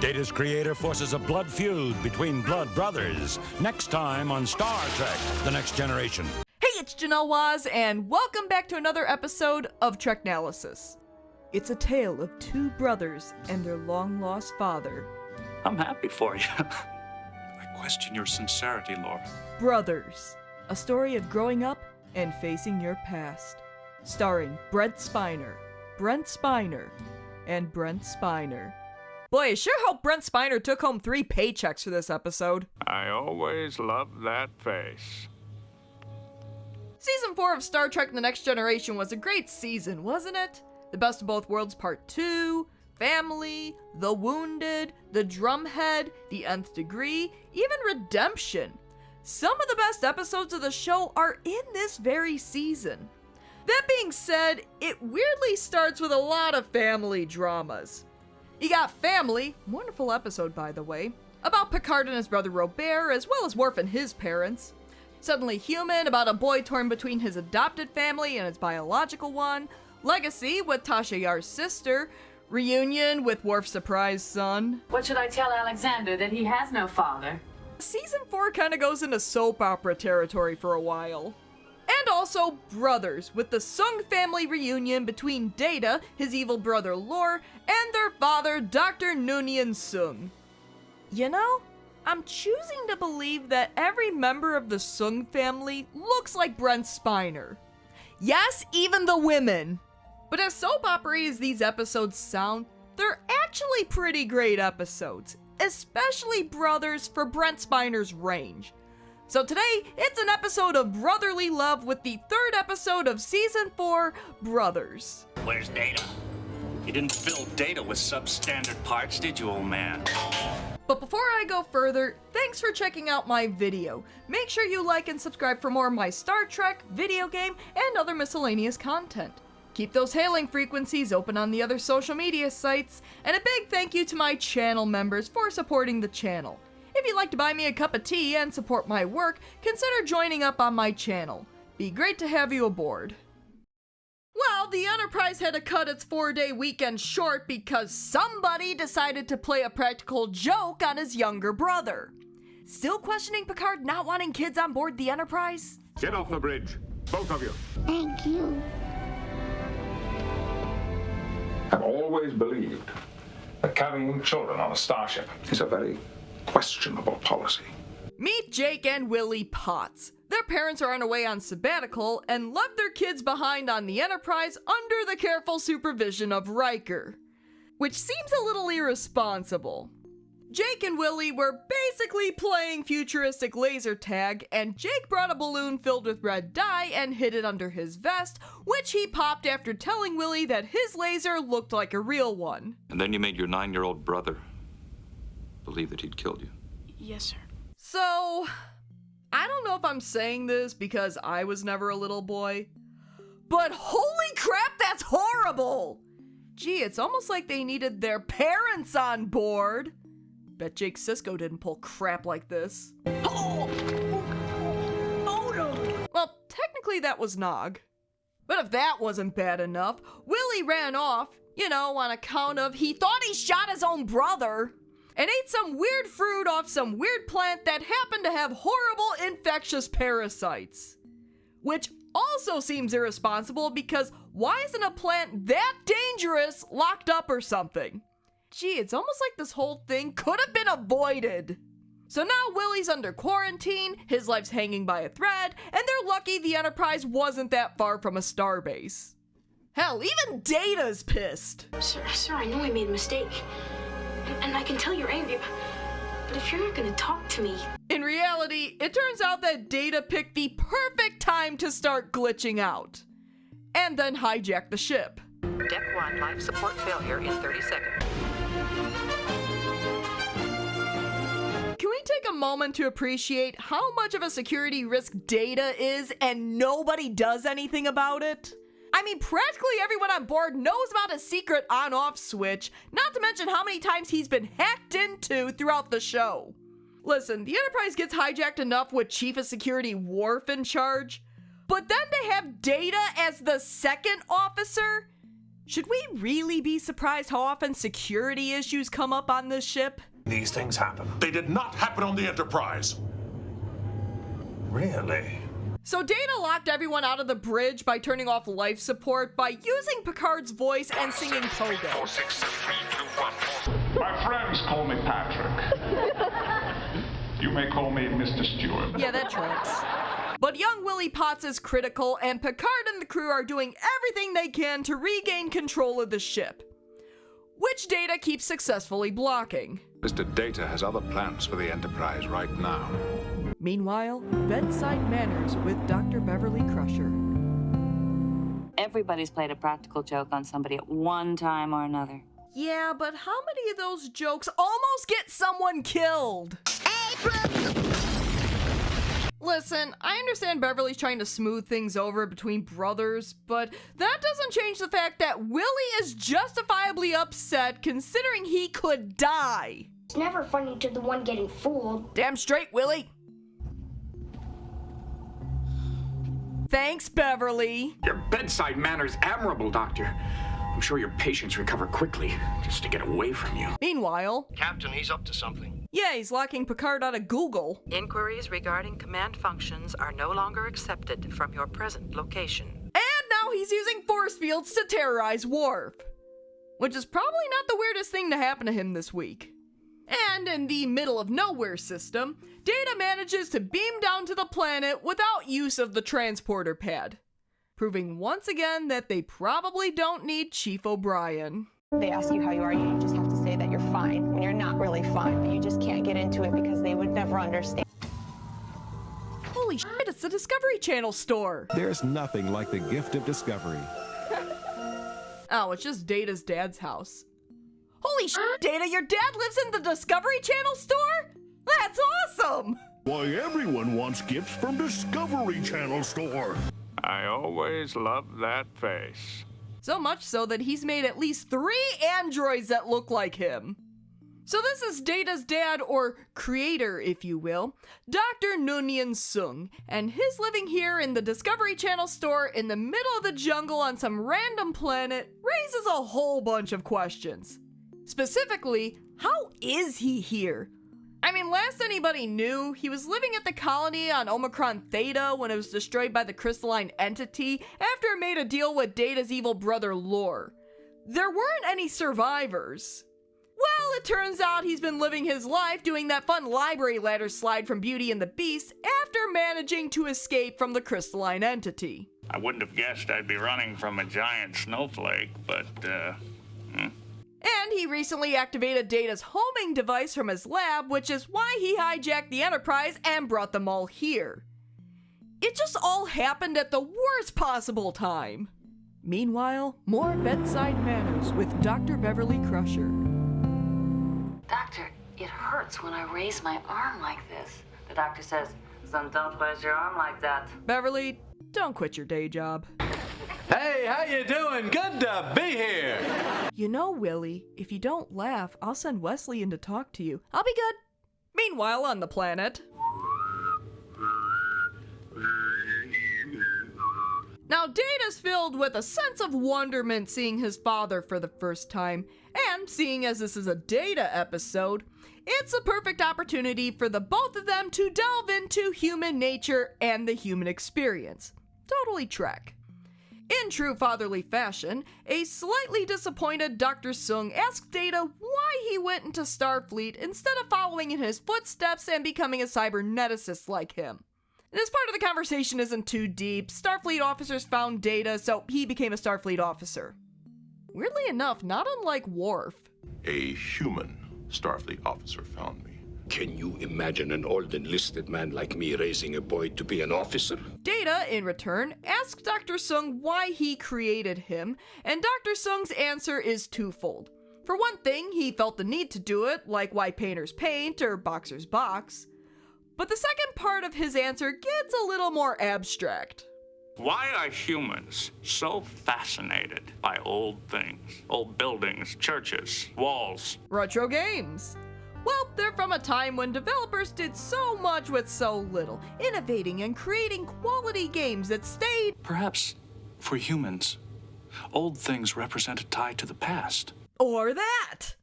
Data's creator forces a blood feud between blood brothers. Next time on Star Trek: The Next Generation. Hey, it's Janelle Waz, and welcome back to another episode of Treknalysis. It's a tale of two brothers and their long-lost father. I'm happy for you. I question your sincerity, Laura. Brothers, a story of growing up and facing your past. Starring Brent Spiner, and Brent Spiner. Boy, I sure hope Brent Spiner took home 3 paychecks for this episode. I always loved that face. Season 4 of Star Trek: The Next Generation was a great season, wasn't it? The Best of Both Worlds Part 2, Family, The Wounded, The Drumhead, The Nth Degree, even Redemption. Some of the best episodes of the show are in this very season. That being said, it weirdly starts with a lot of family dramas. You got Family, wonderful episode by the way, about Picard and his brother Robert, as well as Worf and his parents. Suddenly Human, about a boy torn between his adopted family and his biological one. Legacy, with Tasha Yar's sister. Reunion, with Worf's surprise son. What should I tell Alexander, that he has no father? Season 4 kinda goes into soap opera territory for a while. And also Brothers, with the Sung family reunion between Data, his evil brother Lore, and their father Dr. Noonien Sung. You know, I'm choosing to believe that every member of the Sung family looks like Brent Spiner. Yes, even the women. But as soap opera as these episodes sound, they're actually pretty great episodes, especially Brothers for Brent Spiner's range. So today, it's an episode of brotherly love with the 3rd episode of Season 4, Brothers. Where's Data? You didn't fill Data with substandard parts, did you, old man? But before I go further, thanks for checking out my video. Make sure you like and subscribe for more of my Star Trek, video game, and other miscellaneous content. Keep those hailing frequencies open on the other social media sites, and a big thank you to my channel members for supporting the channel. If you'd like to buy me a cup of tea and support my work, consider joining up on my channel. Be great to have you aboard. Well, the Enterprise had to cut its 4-day weekend short because somebody decided to play a practical joke on his younger brother. Still questioning Picard not wanting kids on board the Enterprise? Get off the bridge, both of you. Thank you. I've always believed that carrying children on a starship is a very questionable policy. Meet Jake and Willie Potts. Their parents are away on sabbatical and left their kids behind on the Enterprise under the careful supervision of Riker, which seems a little irresponsible. Jake and Willie were basically playing futuristic laser tag, and Jake brought a balloon filled with red dye and hid it under his vest, which he popped after telling Willie that his laser looked like a real one. And then you made your 9-year-old brother believe that he'd killed you. Yes, sir. So, I don't know if I'm saying this because I was never a little boy, but holy crap, that's horrible! Gee, it's almost like they needed their parents on board. Bet Jake Sisko didn't pull crap like this. Oh no! Well, technically that was Nog. But if that wasn't bad enough, Willie ran off, on account of he thought he shot his own brother, and ate some weird fruit off some weird plant that happened to have horrible infectious parasites. Which also seems irresponsible because why isn't a plant that dangerous locked up or something? Gee, it's almost like this whole thing could have been avoided. So now Willie's under quarantine, his life's hanging by a thread, and they're lucky the Enterprise wasn't that far from a starbase. Hell, even Data's pissed. Sir, I know I made a mistake. And I can tell you're angry, but if you're not gonna talk to me... In reality, it turns out that Data picked the perfect time to start glitching out. And then hijack the ship. Deck 1, life support failure in 30 seconds. Can we take a moment to appreciate how much of a security risk Data is and nobody does anything about it? I mean, practically everyone on board knows about his secret on-off switch, not to mention how many times he's been hacked into throughout the show. Listen, the Enterprise gets hijacked enough with Chief of Security Worf in charge, but then to have Data as the second officer? Should we really be surprised how often security issues come up on this ship? These things happen. They did not happen on the Enterprise. Really? So Data locked everyone out of the bridge by turning off life support by using Picard's voice and singing Pogo. My friends call me Patrick. You may call me Mr. Stewart. Yeah, that tracks. But young Willie Potts is critical, and Picard and the crew are doing everything they can to regain control of the ship, which Data keeps successfully blocking. Mr. Data has other plans for the Enterprise right now. Meanwhile, bedside manners with Dr. Beverly Crusher. Everybody's played a practical joke on somebody at one time or another. Yeah, but how many of those jokes almost get someone killed? Listen, I understand Beverly's trying to smooth things over between brothers, but that doesn't change the fact that Willie is justifiably upset considering he could die. It's never funny to the one getting fooled. Damn straight, Willie. Thanks, Beverly. Your bedside manner's admirable, Doctor. I'm sure your patients recover quickly, just to get away from you. Meanwhile... Captain, he's up to something. Yeah, he's locking Picard out of Google. Inquiries regarding command functions are no longer accepted from your present location. And now he's using force fields to terrorize Worf, which is probably not the weirdest thing to happen to him this week. And in the middle of nowhere system, Data manages to beam down to the planet without use of the transporter pad, proving once again that they probably don't need Chief O'Brien. They ask you how you are, you just have to say that you're fine when you're not really fine, but you just can't get into it because they would never understand. Holy shit, it's the Discovery Channel store! There's nothing like the gift of discovery. Oh, it's just Data's dad's house. Holy shit, Data, your dad lives in the Discovery Channel store? That's awesome! Why, everyone wants gifts from Discovery Channel store. I always loved that face. So much so that he's made at least 3 androids that look like him. So this is Data's dad, or creator, if you will, Dr. Noonien Sung, and his living here in the Discovery Channel store in the middle of the jungle on some random planet raises a whole bunch of questions. Specifically, how is he here? I mean, last anybody knew, he was living at the colony on Omicron Theta when it was destroyed by the crystalline entity after it made a deal with Data's evil brother Lore. There weren't any survivors. Well, it turns out he's been living his life doing that fun library ladder slide from Beauty and the Beast after managing to escape from the crystalline entity. I wouldn't have guessed I'd be running from a giant snowflake, but, And he recently activated Data's homing device from his lab, which is why he hijacked the Enterprise and brought them all here. It just all happened at the worst possible time. Meanwhile, more bedside manners with Dr. Beverly Crusher. Doctor, it hurts when I raise my arm like this. The doctor says, son, don't raise your arm like that. Beverly, don't quit your day job. Hey, how you doing? Good to be here. You know, Willie, if you don't laugh, I'll send Wesley in to talk to you. I'll be good. Meanwhile, on the planet. Now, Data's filled with a sense of wonderment seeing his father for the first time, and seeing as this is a Data episode, it's a perfect opportunity for the both of them to delve into human nature and the human experience. Totally Trek. In true fatherly fashion, a slightly disappointed Dr. Sung asked Data why he went into Starfleet instead of following in his footsteps and becoming a cyberneticist like him. This part of the conversation isn't too deep. Starfleet officers found Data, so he became a Starfleet officer. Weirdly enough, not unlike Worf. A human Starfleet officer found me. Can you imagine an old enlisted man like me raising a boy to be an officer? Data, in return, asks Dr. Sung why he created him, and Dr. Sung's answer is twofold. For one thing, he felt the need to do it, like why painters paint or boxers box. But the second part of his answer gets a little more abstract. Why are humans so fascinated by old things? Old buildings, churches, walls? Retro games. Well, they're from a time when developers did so much with so little, innovating and creating quality games that stayed. Perhaps, for humans, Old things represent a tie to the past. Or that!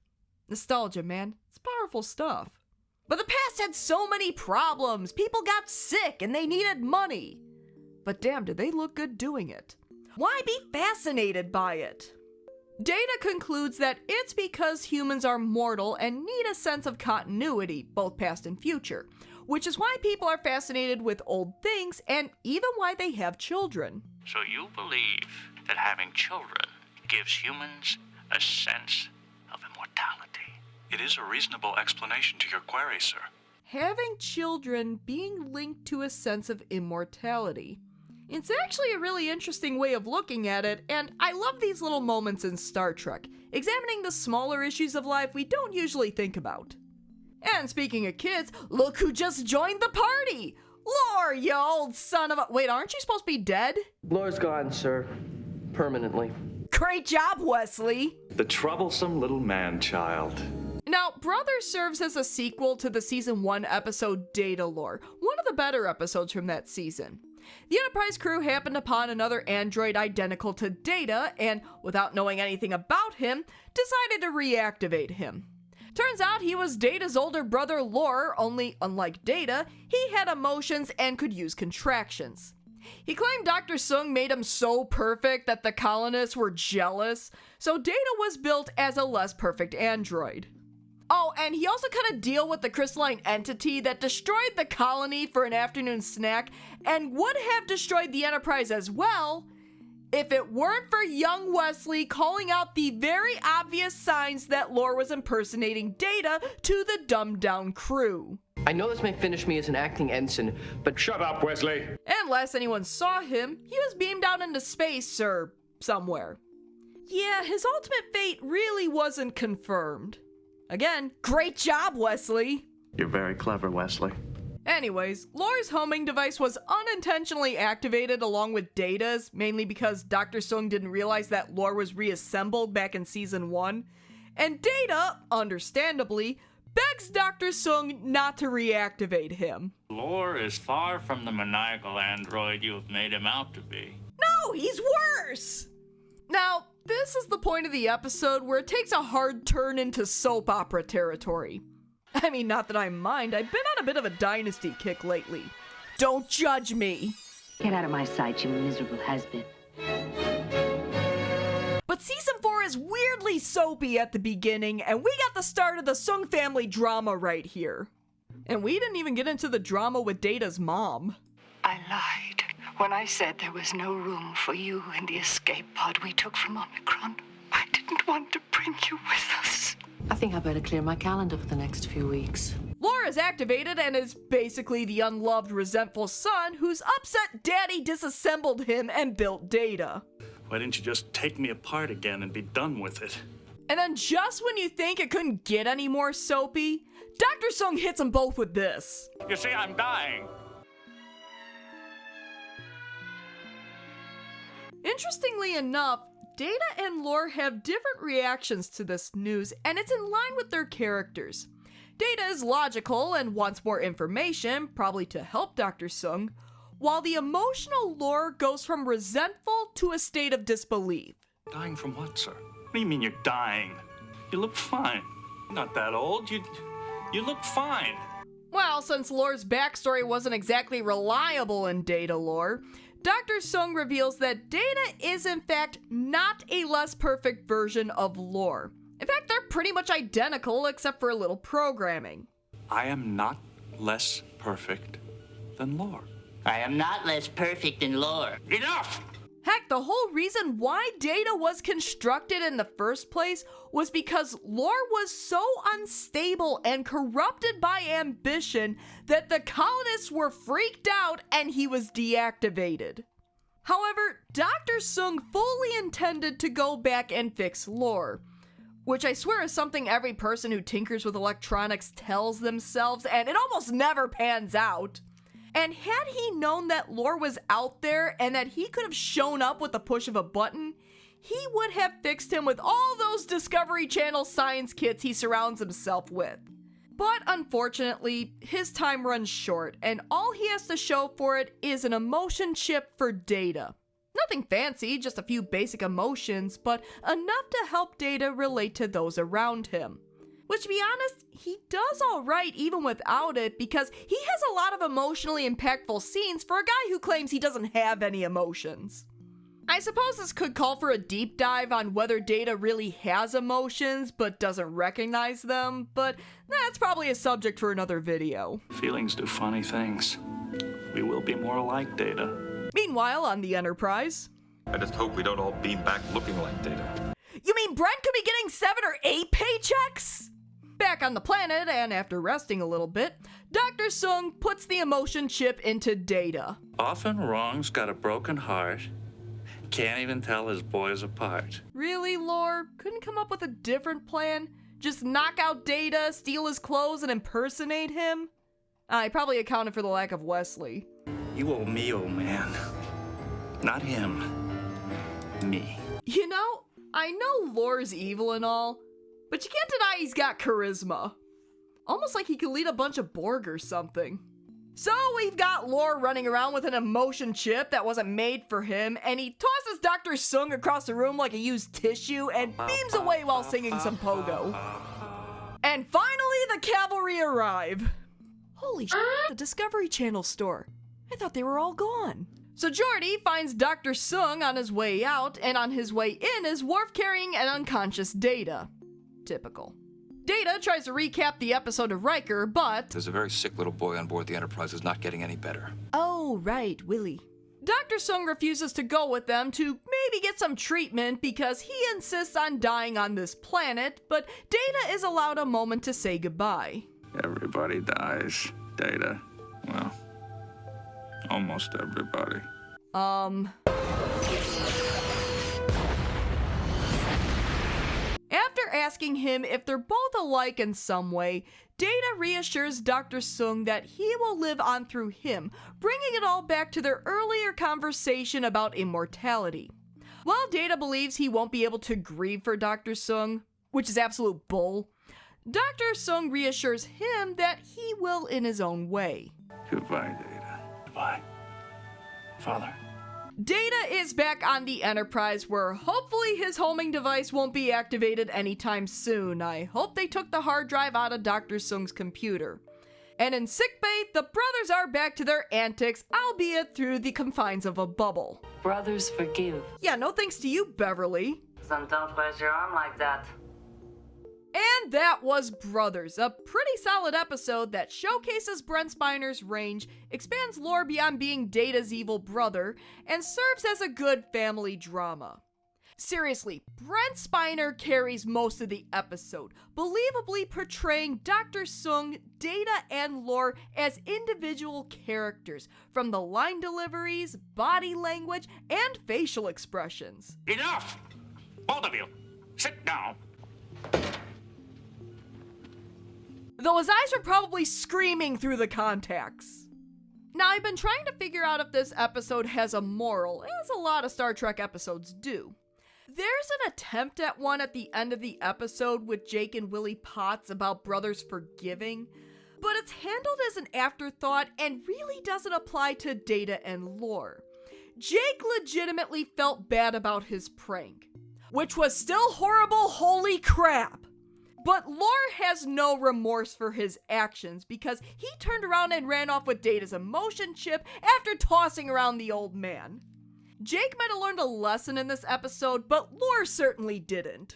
Nostalgia, man. It's powerful stuff. But the past had so many problems. People got sick and they needed money. But damn, did they look good doing it. Why be fascinated by it? Data concludes that it's because humans are mortal and need a sense of continuity, both past and future, which is why people are fascinated with old things and even why they have children. So you believe that having children gives humans a sense of immortality? It is a reasonable explanation to your query, sir. Having children being linked to a sense of immortality. It's actually a really interesting way of looking at it, and I love these little moments in Star Trek, examining the smaller issues of life we don't usually think about. And speaking of kids, look who just joined the party! Lore, you old son of a— Wait, aren't you supposed to be dead? Lore's gone, sir. Permanently. Great job, Wesley! The troublesome little man-child. Now, Brother serves as a sequel to the Season 1 episode Datalore, one of the better episodes from that season. The Enterprise crew happened upon another android identical to Data, and without knowing anything about him, decided to reactivate him. Turns out he was Data's older brother Lore, only unlike Data, he had emotions and could use contractions. He claimed Dr. Sung made him so perfect that the colonists were jealous, so Data was built as a less perfect android. Oh, and he also cut a deal with the crystalline entity that destroyed the colony for an afternoon snack and would have destroyed the Enterprise as well if it weren't for young Wesley calling out the very obvious signs that Lore was impersonating Data to the dumbed-down crew. I know this may finish me as an acting ensign, but— Shut up, Wesley! And last anyone saw him, he was beamed out into space or somewhere. Yeah, his ultimate fate really wasn't confirmed. Again, great job, Wesley! You're very clever, Wesley. Anyways, Lore's homing device was unintentionally activated along with Data's, mainly because Dr. Sung didn't realize that Lore was reassembled back in Season 1, and Data, understandably, begs Dr. Sung not to reactivate him. Lore is far from the maniacal android you have made him out to be. No, he's worse! Now, this is the point of the episode where it takes a hard turn into soap opera territory. I mean, not that I mind, I've been on a bit of a Dynasty kick lately. Don't judge me! Get out of my sight, you miserable has-been. But Season 4 is weirdly soapy at the beginning, and we got the start of the Sung family drama right here. And we didn't even get into the drama with Data's mom. I lied when I said there was no room for you in the escape pod we took from Omicron. I didn't want to bring you with us. I think I better clear my calendar for the next few weeks. Lore is activated and is basically the unloved, resentful son who's upset Daddy disassembled him and built Data. Why didn't you just take me apart again and be done with it? And then just when you think it couldn't get any more soapy, Dr. Sung hits them both with this. You see, I'm dying. Interestingly enough, Data and Lore have different reactions to this news, and it's in line with their characters. Data is logical and wants more information, probably to help Dr. Sung, while the emotional Lore goes from resentful to a state of disbelief. Dying from what, sir? What do you mean you're dying? You look fine. You're not that old. You look fine. Well, since Lore's backstory wasn't exactly reliable in Datalore, Dr. Sung reveals that Data is in fact not a less perfect version of Lore. In fact, they're pretty much identical except for a little programming. I am not less perfect than Lore. I am not less perfect than Lore. Enough! Heck, the whole reason why Data was constructed in the first place was because Lore was so unstable and corrupted by ambition that the colonists were freaked out and he was deactivated. However, Dr. Sung fully intended to go back and fix Lore, which I swear is something every person who tinkers with electronics tells themselves, and it almost never pans out. And had he known that Lore was out there and that he could have shown up with the push of a button, he would have fixed him with all those Discovery Channel science kits he surrounds himself with. But unfortunately, his time runs short, and all he has to show for it is an emotion chip for Data. Not Nothing fancy, just a few basic emotions, but enough to help Data relate to those around him. Which, to be honest, he does alright even without it, because he has a lot of emotionally impactful scenes for a guy who claims he doesn't have any emotions. I suppose this could call for a deep dive on whether Data really has emotions but doesn't recognize them, but that's probably a subject for another video. Feelings do funny things. We will be more like Data. Meanwhile, on the Enterprise... I just hope we don't all beam back looking like Data. You mean Brent could be getting 7 or 8 paychecks? Back on the planet, and after resting a little bit, Dr. Sung puts the emotion chip into Data. Often wrong's got a broken heart. Can't even tell his boys apart. Really, Lore? Couldn't come up with a different plan? Just knock out Data, steal his clothes, and impersonate him? I probably accounted for the lack of Wesley. You owe me, old man. Not him. Me. You know, I know Lore's evil and all, but you can't deny he's got charisma. Almost like he could lead a bunch of Borg or something. So we've got Lore running around with an emotion chip that wasn't made for him, and he tosses Dr. Sung across the room like a used tissue and beams away while singing some pogo. And finally, the cavalry arrive. Holy shit, the Discovery Channel store. I thought they were all gone. So Geordi finds Dr. Sung on his way out, and on his way in is Worf carrying an unconscious Data. Typical. Data tries to recap the episode of Riker, but... There's a very sick little boy on board the Enterprise who's not getting any better. Oh, right, Willie. Dr. Sung refuses to go with them to maybe get some treatment because he insists on dying on this planet, but Data is allowed a moment to say goodbye. Everybody dies, Data. Well, almost everybody. After asking him if they're both alike in some way, Data reassures Dr. Sung that he will live on through him, bringing it all back to their earlier conversation about immortality. While Data believes he won't be able to grieve for Dr. Sung, which is absolute bull, Dr. Sung reassures him that he will in his own way. Goodbye, Data. Goodbye, Father. Data is back on the Enterprise, where hopefully his homing device won't be activated anytime soon. I hope they took the hard drive out of Dr. Sung's computer. And in sickbay, the brothers are back to their antics, albeit through the confines of a bubble. Brothers forgive. Yeah, no thanks to you, Beverly. Son, don't raise your arm like that. And that was Brothers, a pretty solid episode that showcases Brent Spiner's range, expands lore beyond being Data's evil brother, and serves as a good family drama. Seriously, Brent Spiner carries most of the episode, believably portraying Dr. Sung, Data, and Lore as individual characters, from the line deliveries, body language, and facial expressions. Enough! Both of you, sit down. Though his eyes were probably screaming through the contacts. Now, I've been trying to figure out if this episode has a moral, as a lot of Star Trek episodes do. There's an attempt at one at the end of the episode with Jake and Willie Potts about brothers forgiving, but it's handled as an afterthought and really doesn't apply to Data and Lore. Jake legitimately felt bad about his prank, which was still horrible, holy crap! But Lore has no remorse for his actions because he turned around and ran off with Data's emotion chip after tossing around the old man. Jake might have learned a lesson in this episode, but Lore certainly didn't.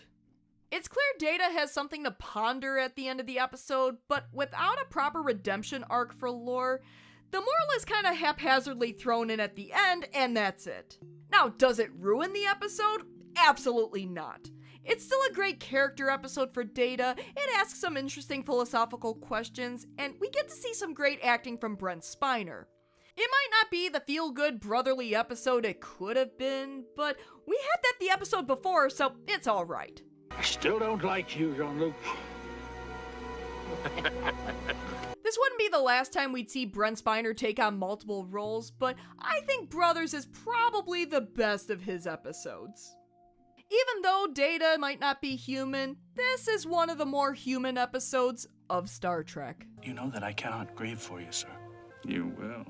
It's clear Data has something to ponder at the end of the episode, but without a proper redemption arc for Lore, the moral is kind of haphazardly thrown in at the end, and that's it. Now, does it ruin the episode? Absolutely not. It's still a great character episode for Data, it asks some interesting philosophical questions, and we get to see some great acting from Brent Spiner. It might not be the feel-good brotherly episode it could have been, but we had that the episode before, so it's alright. I still don't like you, Jean-Luc. This wouldn't be the last time we'd see Brent Spiner take on multiple roles, but I think Brothers is probably the best of his episodes. Even though Data might not be human, this is one of the more human episodes of Star Trek. You know that I cannot grieve for you, sir. You will.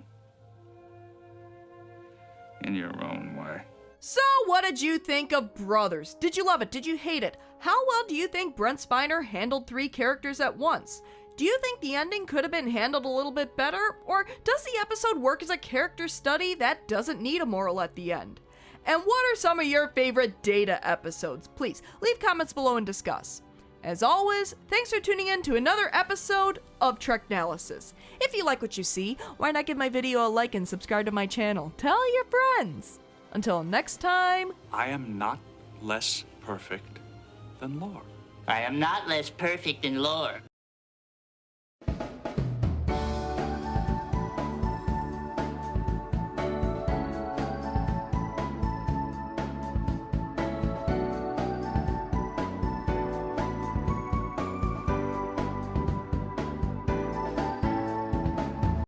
In your own way. So, what did you think of Brothers? Did you love it? Did you hate it? How well do you think Brent Spiner handled 3 characters at once? Do you think the ending could have been handled a little bit better? Or does the episode work as a character study that doesn't need a moral at the end? And what are some of your favorite Data episodes? Please, leave comments below and discuss. As always, thanks for tuning in to another episode of Treknalysis. If you like what you see, why not give my video a like and subscribe to my channel? Tell your friends! Until next time... I am not less perfect than Lore. I am not less perfect than Lore.